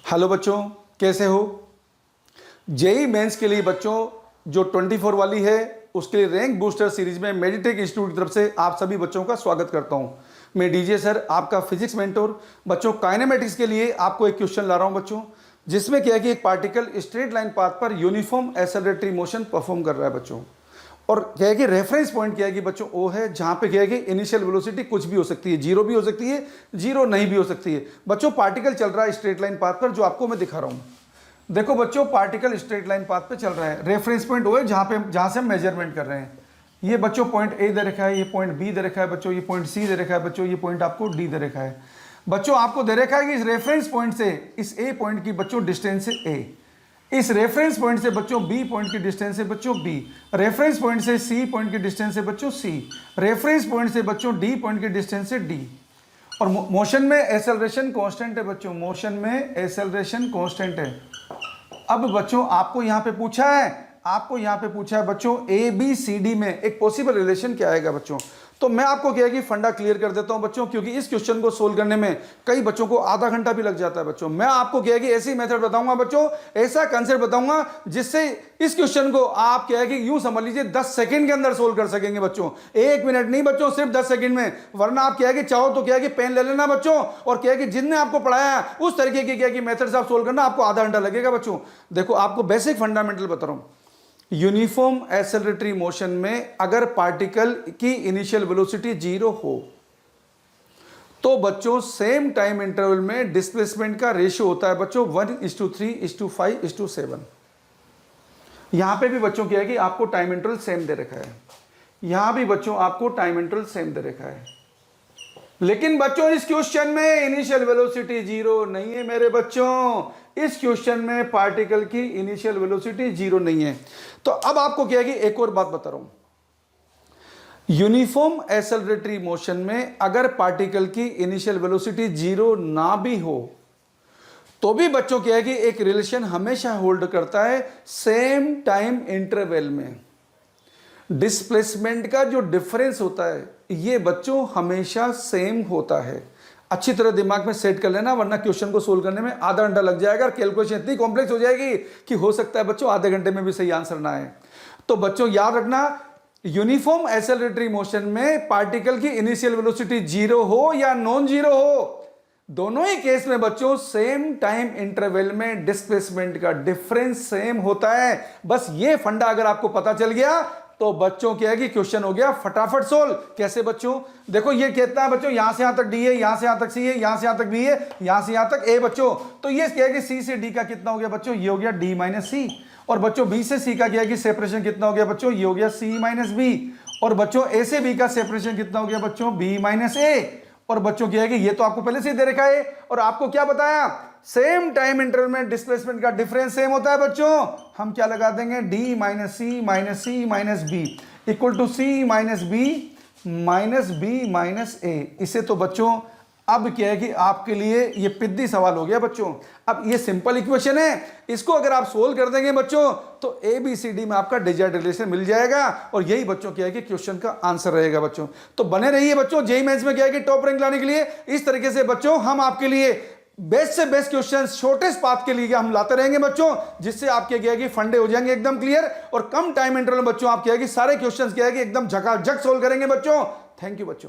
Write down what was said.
Hello बच्चों, कैसे हो? जेई मेंस के लिए बच्चों जो 24 वाली है उसके लिए रैंक बूस्टर सीरीज में मेडिटेक इंस्टीट्यूट की तरफ से आप सभी बच्चों का स्वागत करता हूं। मैं डीजे सर, आपका फिजिक्स मेंटोर। बच्चों काइनेमेटिक्स के लिए आपको एक क्वेश्चन ला रहा हूं बच्चों, जिसमें क्या है कि एक पार्टिकल स्ट्रेट लाइन पाथ पर यूनिफॉर्म एक्सेलरेटरी मोशन परफॉर्म कर रहा है बच्चों। और क्या है कि रेफरेंस पॉइंट क्या है कि बच्चों वो है जहां पे क्या है कि इनिशियल वेलोसिटी कुछ भी हो सकती है, जीरो भी हो सकती है, जीरो नहीं भी हो सकती है। बच्चों पार्टिकल चल रहा है स्ट्रेट लाइन पाथ पर, जो आपको मैं दिखा रहा हूं। देखो बच्चों, पार्टिकल स्ट्रेट लाइन पाथ पे चल रहा है। रेफरेंस पॉइंट वो है जहां से हम मेजरमेंट कर रहे हैं। ये बच्चों पॉइंट ए दे रखा है, ये पॉइंट बी दे रखा है बच्चों, ये पॉइंट सी दे रखा है बच्चों, ये पॉइंट आपको डी दे रखा है बच्चों। आपको दे रखा है कि इस रेफरेंस पॉइंट से इस ए पॉइंट की बच्चों डिस्टेंस है ए, इस रेफरेंस पॉइंट से बच्चों बी पॉइंट की डिस्टेंस है बच्चों बी, रेफरेंस पॉइंट से सी पॉइंट की डिस्टेंस है बच्चों सी, रेफरेंस पॉइंट से बच्चों डी पॉइंट की डिस्टेंस है डी। और मोशन में एक्सेलरेशन कांस्टेंट है बच्चों, मोशन में एक्सेलरेशन कांस्टेंट है। अब बच्चों आपको यहां पे पूछा है बच्चों ए बी सी डी में एक पॉसिबल रिलेशन क्या आएगा बच्चों। तो मैं आपको क्या है कि फंडा क्लियर कर देता हूं बच्चों, क्योंकि इस क्वेश्चन को सोल्व करने में कई बच्चों को आधा घंटा भी लग जाता है बच्चों। मैं आपको क्या है कि ऐसी मेथड बताऊंगा बच्चों, ऐसा कंसेप्ट बताऊंगा जिससे इस क्वेश्चन को आप क्या है कि यूं समझ लीजिए 10 सेकंड के अंदर सोल्व कर सकेंगे बच्चों, 1 मिनट नहीं बच्चों, सिर्फ 10 सेकंड में। वरना आप क्या है कि चाहो तो क्या है कि पेन ले लेना बच्चों, और क्या है कि जिनने आपको पढ़ाया उस तरीके की क्या है कि मेथड से आप सोल्व करना, आपको आधा घंटा लगेगा बच्चों। देखो आपको बेसिक फंडामेंटल बता रहा हूं। यूनिफॉर्म एक्सेलरेटरी मोशन में अगर पार्टिकल की इनिशियल वेलोसिटी 0 हो तो बच्चों सेम टाइम इंटरवल में डिस्प्लेसमेंट का रेशियो होता है बच्चों 1:3:5:7। यहां पे भी बच्चों क्या है कि आपको टाइम इंटरवल सेम दे रखा है, यहां भी बच्चों आपको टाइम इंटरवल सेम दे रखा है। लेकिन बच्चों इस क्वेश्चन में इनिशियल वेलोसिटी 0 नहीं है मेरे बच्चों, इस क्वेश्चन में पार्टिकल की इनिशियल वेलोसिटी 0 नहीं है। तो अब आपको क्या है कि एक और बात बता रहा हूं, यूनिफॉर्म एक्सेलरेटरी मोशन में अगर पार्टिकल की इनिशियल वेलोसिटी 0 ना भी हो तो भी बच्चों क्या है कि एक रिलेशन हमेशा होल्ड करता है सेम टाइम इंटरवल में। डिस्प्लेसमेंट का जो डिफरेंस होता है ये बच्चों हमेशा सेम होता है। अच्छी तरह दिमाग में सेट कर लेना, वरना क्वेश्चन को सोल्व करने में आधा घंटा लग जाएगा और कैलकुलेशन इतनी कॉम्प्लेक्स हो जाएगी कि हो सकता है बच्चों आधे घंटे में भी सही आंसर ना आए। तो बच्चों याद रखना, यूनिफॉर्म एक्सेलरेटरी मोशन में पार्टिकल की इनिशियल वेलोसिटी 0 हो या नॉन जीरो हो, दोनों ही केस में बच्चों सेम टाइम इंटरवल में डिस्प्लेसमेंट का डिफरेंस सेम होता है। बस ये फंडा अगर आपको पता चल गया तो बच्चों क्या है कि क्वेश्चन हो गया फटाफट सोल्व। कैसे बच्चों? देखो ये कहता है बच्चों यहां से यहां तक डी है, यहां से यहां तक सी है, यहां से यहां तक बी है, यहां से यहां तक ए बच्चों। तो ये क्या है कि सी से डी का कितना हो गया बच्चों, ये हो गया डी माइनस सी। और बच्चों बी से सी का क्या है कि सेपरेशन कितना हो गया बच्चों, ये हो गया सी माइनस बी। और बच्चों ए से बी का सेपरेशन कितना हो गया बच्चों, बी माइनस ए। और बच्चों क्या है कि ये तो आपको पहले से ही दे रखा है, और आपको क्या बताया, सेम टाइम इंटरवल में डिस्प्लेसमेंट का डिफरेंस सेम होता है बच्चों। हम क्या लगा देंगे, D minus C minus B equal to C minus B minus A. इसे तो बच्चों अब क्या है कि आपके लिए ये पिद्दी सवाल हो गया बच्चों। अब ये सिंपल इक्वेशन है, इसको अगर आप सोल्व कर देंगे बच्चों तो ए बी सी डी में आपका डिजायर्ड रिलेशन मिल जाएगा, और यही बच्चों क्या है कि क्वेश्चन का आंसर रहेगा बच्चों। तो बने रहिए बच्चों, जेईई मेंस में क्या है कि टॉप रैंक लाने के लिए इस तरीके से बच्चों हम आपके लिए बेस्ट से बेस्ट क्वेश्चन शॉर्टेस्ट पाथ के लिए हम लाते रहेंगे बच्चों, जिससे आपके क्या है कि फंडे हो जाएंगे एकदम क्लियर, और कम टाइम इंटरवल में बच्चों आप क्या है कि सारे क्वेश्चंस क्या है कि एकदम झकाझक सोल्व करेंगे बच्चों। थैंक यू बच्चों।